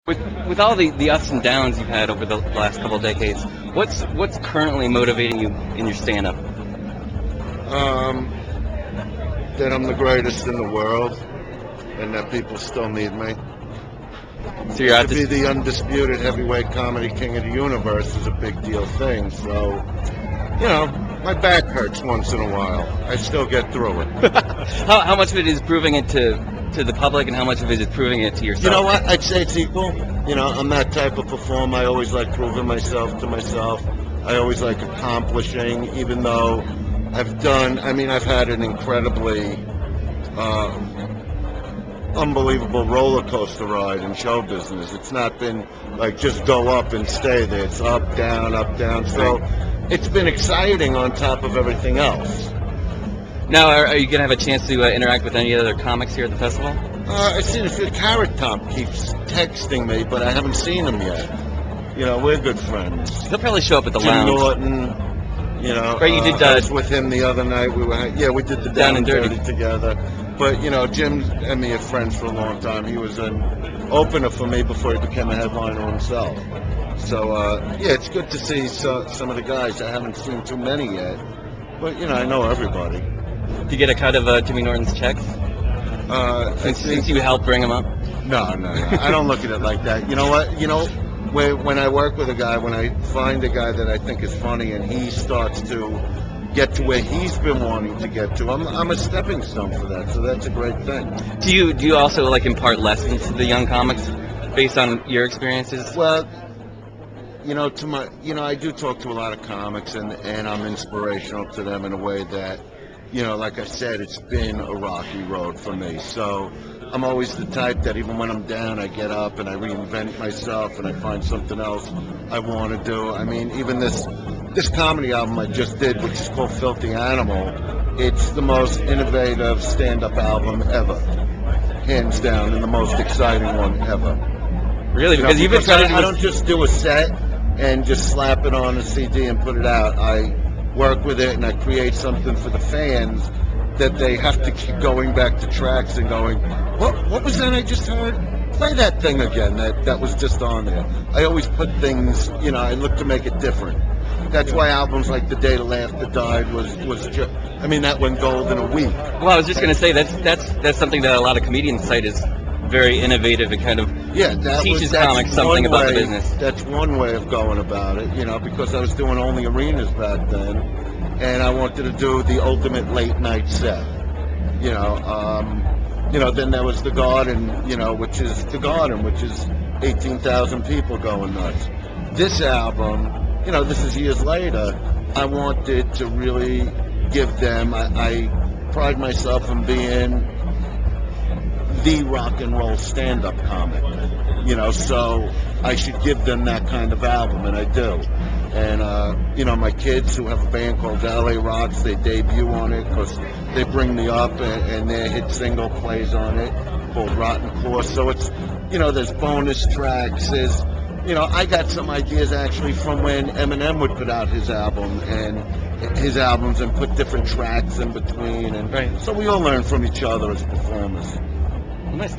With all the ups and downs you've had over the last couple of decades, what's currently motivating you in your stand-up? Um, that I'm the greatest in the world, and that people still need me. So you're out To be to the undisputed heavyweight comedy king of the universe is a big deal thing. So, my back hurts once in a while. I still get through it. how much of it is proving it to the public, and how much of it is proving it to yourself? You know what? I'd say it's equal. I'm that type of performer. I always like proving myself to myself. I always like accomplishing, even though I've had an incredibly unbelievable roller coaster ride in show business. It's not been like just go up and stay there. It's up, down, up, down. So it's been exciting on top of everything else. Now, are you gonna have a chance to interact with any other comics here at the festival? I see the Carrot Top keeps texting me, but I haven't seen him yet. We're good friends. He'll probably show up at the Jim lounge. Norton. Right, you did, I was with him the other night. We did the Down and Dirty together. But Jim and me are friends for a long time. He was an opener for me before he became a headliner himself. So it's good to see some of the guys. I haven't seen too many yet, but I know everybody. Do you get a cut of Jimmy Norton's checks since you helped bring him up? No. I don't look at it like that. You know what? When I work with a guy, when I find a guy that I think is funny and he starts to get to where he's been wanting to get to, I'm a stepping stone for that. So that's a great thing. Do you also impart lessons to the young comics based on your experiences? Well, I do talk to a lot of comics, and I'm inspirational to them in a way that, like I said, it's been a rocky road for me. So I'm always the type that even when I'm down, I get up and I reinvent myself and I find something else I want to do. I mean, even this comedy album I just did, which is called Filthy Animal, it's the most innovative stand-up album ever, hands down, and the most exciting one ever. Really? Because you've been trying to I don't just do a set and just slap it on a CD and put it out. I work with it and I create something for the fans that they have to keep going back to tracks and going, what was that I just heard? Play that thing again that was just on there. I always put things, I look to make it different. That's why albums like The Day the Laughter Died that went gold in a week. Well, I was just going to say that's something that a lot of comedians cite as very innovative and kind of teaches comics something about the business. That's one way of going about it, because I was doing only arenas back then, and I wanted to do the ultimate late night set. Then there was The Garden, which is 18,000 people going nuts. This album, this is years later, I wanted to really give them, I pride myself in being the rock and roll stand-up comic, so I should give them that kind of album, and I do. And my kids who have a band called LA Rocks, they debut on it because they bring me up, and their hit single plays on it called Rotten Course. So it's there's bonus tracks. There's I got some ideas actually from when Eminem would put out his albums and put different tracks in between, and so we all learn from each other as performers. Nice.